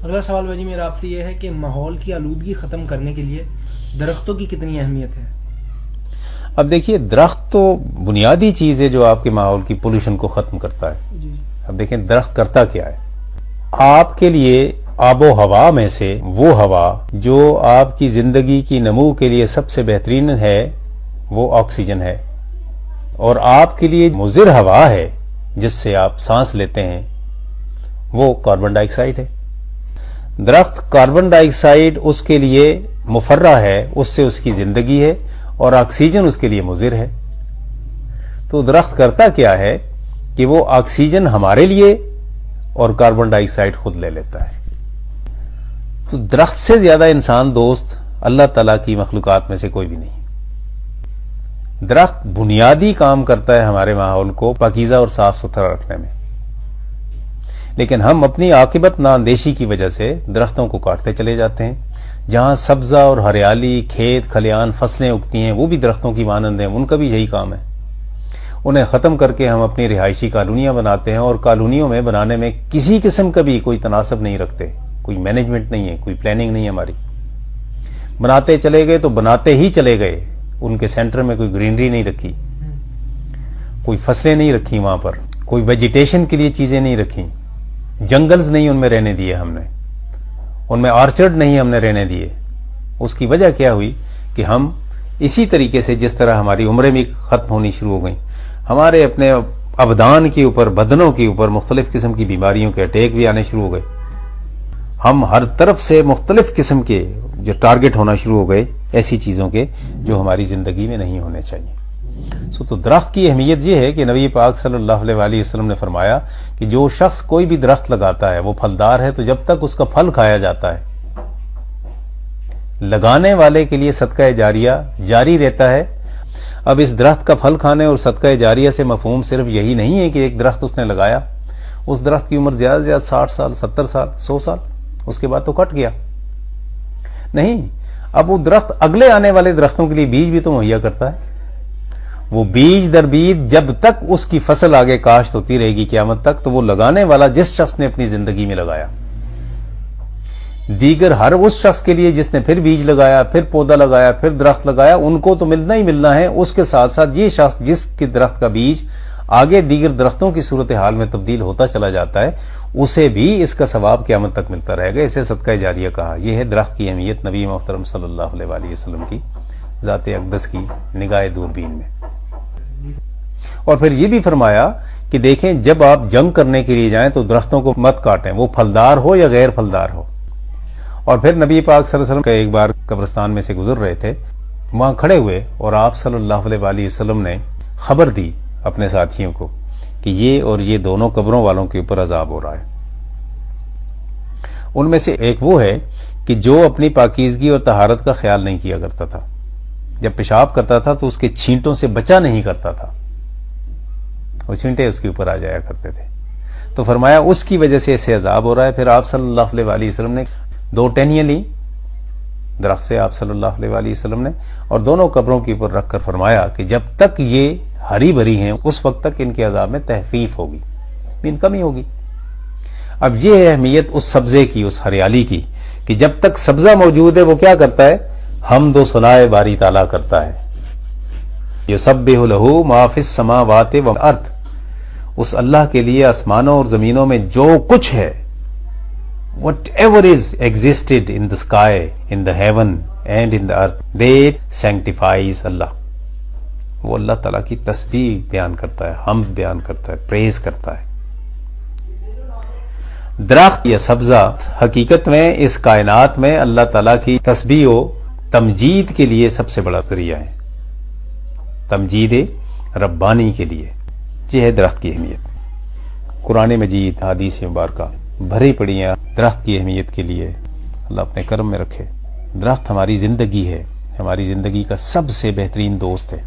اگلا سوال بھائی میرا آپ سے یہ ہے کہ ماحول کی آلودگی ختم کرنے کے لیے درختوں کی کتنی اہمیت ہے؟ اب دیکھیے، درخت تو بنیادی چیز ہے جو آپ کے ماحول کی پولوشن کو ختم کرتا ہے. جی. اب دیکھیں درخت کرتا کیا ہے. آپ کے لیے آب و ہوا میں سے وہ ہوا جو آپ کی زندگی کی نمو کے لیے سب سے بہترین ہے وہ آکسیجن ہے، اور آپ کے لیے مضر ہوا ہے جس سے آپ سانس لیتے ہیں وہ کاربن ڈائی آکسائڈ ہے. درخت کاربن ڈائی آکسائڈ اس کے لیے مفرہ ہے، اس سے اس کی زندگی ہے، اور آکسیجن اس کے لیے مضر ہے. تو درخت کرتا کیا ہے کہ وہ آکسیجن ہمارے لیے اور کاربن ڈائی آکسائڈ خود لے لیتا ہے. تو درخت سے زیادہ انسان دوست اللہ تعالی کی مخلوقات میں سے کوئی بھی نہیں. درخت بنیادی کام کرتا ہے ہمارے ماحول کو پاکیزہ اور صاف ستھرا رکھنے میں، لیکن ہم اپنی عاقبت نااندیشی کی وجہ سے درختوں کو کاٹتے چلے جاتے ہیں. جہاں سبزہ اور ہریالی، کھیت کھلیان، فصلیں اگتی ہیں وہ بھی درختوں کی مانند ہیں، ان کا بھی یہی کام ہے. انہیں ختم کر کے ہم اپنی رہائشی کالونیاں بناتے ہیں، اور کالونیوں میں بنانے میں کسی قسم کا بھی کوئی تناسب نہیں رکھتے، کوئی مینجمنٹ نہیں ہے، کوئی پلاننگ نہیں ہے ہماری. بناتے چلے گئے تو بناتے ہی چلے گئے، ان کے سینٹر میں کوئی گرینری نہیں رکھی، کوئی فصلیں نہیں رکھی، وہاں پر کوئی ویجیٹیشن کے لیے چیزیں نہیں رکھی، جنگلز نہیں ان میں رہنے دیے ہم نے، ان میں آرچرڈ نہیں ہم نے رہنے دیے. اس کی وجہ کیا ہوئی کہ ہم اسی طریقے سے جس طرح ہماری عمریں بھی ختم ہونی شروع ہو گئیں، ہمارے اپنے ابدان کے اوپر، بدنوں کے اوپر مختلف قسم کی بیماریوں کے اٹیک بھی آنے شروع ہو گئے. ہم ہر طرف سے مختلف قسم کے جو ٹارگٹ ہونا شروع ہو گئے ایسی چیزوں کے جو ہماری زندگی میں نہیں ہونے چاہیے. تو درخت کی اہمیت یہ ہے کہ نبی پاک صلی اللہ علیہ وسلم نے فرمایا کہ جو شخص کوئی بھی درخت لگاتا ہے وہ پھلدار ہے، تو جب تک اس کا پھل کھایا جاتا ہے لگانے والے کے لیے صدقہ جاریہ جاری رہتا ہے. اب اس درخت کا پھل کھانے اور صدقہ جاریہ سے مفہوم صرف یہی نہیں ہے کہ ایک درخت اس نے لگایا، اس درخت کی عمر زیادہ سے زیادہ 60 سال، 70 سال، 100 سال، اس کے بعد تو کٹ گیا. نہیں، اب وہ درخت اگلے آنے والے درختوں کے لیے بیج بھی تو مہیا کرتا ہے. وہ بیج در بیج جب تک اس کی فصل آگے کاشت ہوتی رہے گی قیامت تک، تو وہ لگانے والا جس شخص نے اپنی زندگی میں لگایا، دیگر ہر اس شخص کے لیے جس نے پھر بیج لگایا، پھر پودا لگایا، پھر درخت لگایا، ان کو تو ملنا ہی ملنا ہے. اس کے ساتھ ساتھ یہ شخص جس کے درخت کا بیج آگے دیگر درختوں کی صورتحال میں تبدیل ہوتا چلا جاتا ہے، اسے بھی اس کا ثواب قیامت تک ملتا رہے گا. اسے صدقہ جاریہ کہا. یہ ہے درخت کی اہمیت نبی محترم صلی اللہ علیہ وسلم کی ذات اقدس کی نگاہ دوربین میں. اور پھر یہ بھی فرمایا کہ دیکھیں جب آپ جنگ کرنے کے لیے جائیں تو درختوں کو مت کاٹیں، وہ پھلدار ہو یا غیر پھلدار ہو. اور پھر نبی پاک صلی اللہ علیہ وسلم کا ایک بار قبرستان میں سے گزر رہے تھے، وہاں کھڑے ہوئے اور آپ صلی اللہ علیہ وسلم نے خبر دی اپنے ساتھیوں کو کہ یہ اور یہ دونوں قبروں والوں کے اوپر عذاب ہو رہا ہے. ان میں سے ایک وہ ہے کہ جو اپنی پاکیزگی اور طہارت کا خیال نہیں کیا کرتا تھا، جب پیشاب کرتا تھا تو اس کے چھینٹوں سے بچا نہیں کرتا تھا، وہ چھینٹے اس کے اوپر آ جایا کرتے تھے. تو فرمایا اس کی وجہ سے اسے عذاب ہو رہا ہے. پھر آپ صلی اللہ علیہ وسلم نے 2 ٹہنیاں لی درخت سے آپ صلی اللہ علیہ وسلم نے، اور دونوں قبروں کے اوپر رکھ کر فرمایا کہ جب تک یہ ہری بھری ہیں اس وقت تک ان کے عذاب میں تخفیف ہوگی، ان کمی ہوگی. اب یہ ہے اہمیت اس سبزے کی، اس ہریالی کی، کہ جب تک سبزہ موجود ہے وہ کیا کرتا ہے؟ حمد و ثناء باری تعالیٰ کرتا ہے. یسبح لہ ما فی السماوات والارض، اس اللہ کے لیے آسمانوں اور زمینوں میں جو کچھ ہے، whatever is existed in the sky, in the heaven and in the earth, that sanctifies Allah. وہ اللہ تعالیٰ کی تسبیح بیان کرتا ہے، حمد بیان کرتا ہے، پریز کرتا ہے. درخت یا سبزہ حقیقت میں اس کائنات میں اللہ تعالیٰ کی تسبیح و تمجید کے لیے سب سے بڑا ذریعہ ہے، تمجید ربانی کے لیے. یہ ہے درخت کی اہمیت. قرآن مجید، حدیث مبارکہ بھری پڑی ہیں درخت کی اہمیت کے لیے. اللہ اپنے کرم میں رکھے. درخت ہماری زندگی ہے، ہماری زندگی کا سب سے بہترین دوست ہے.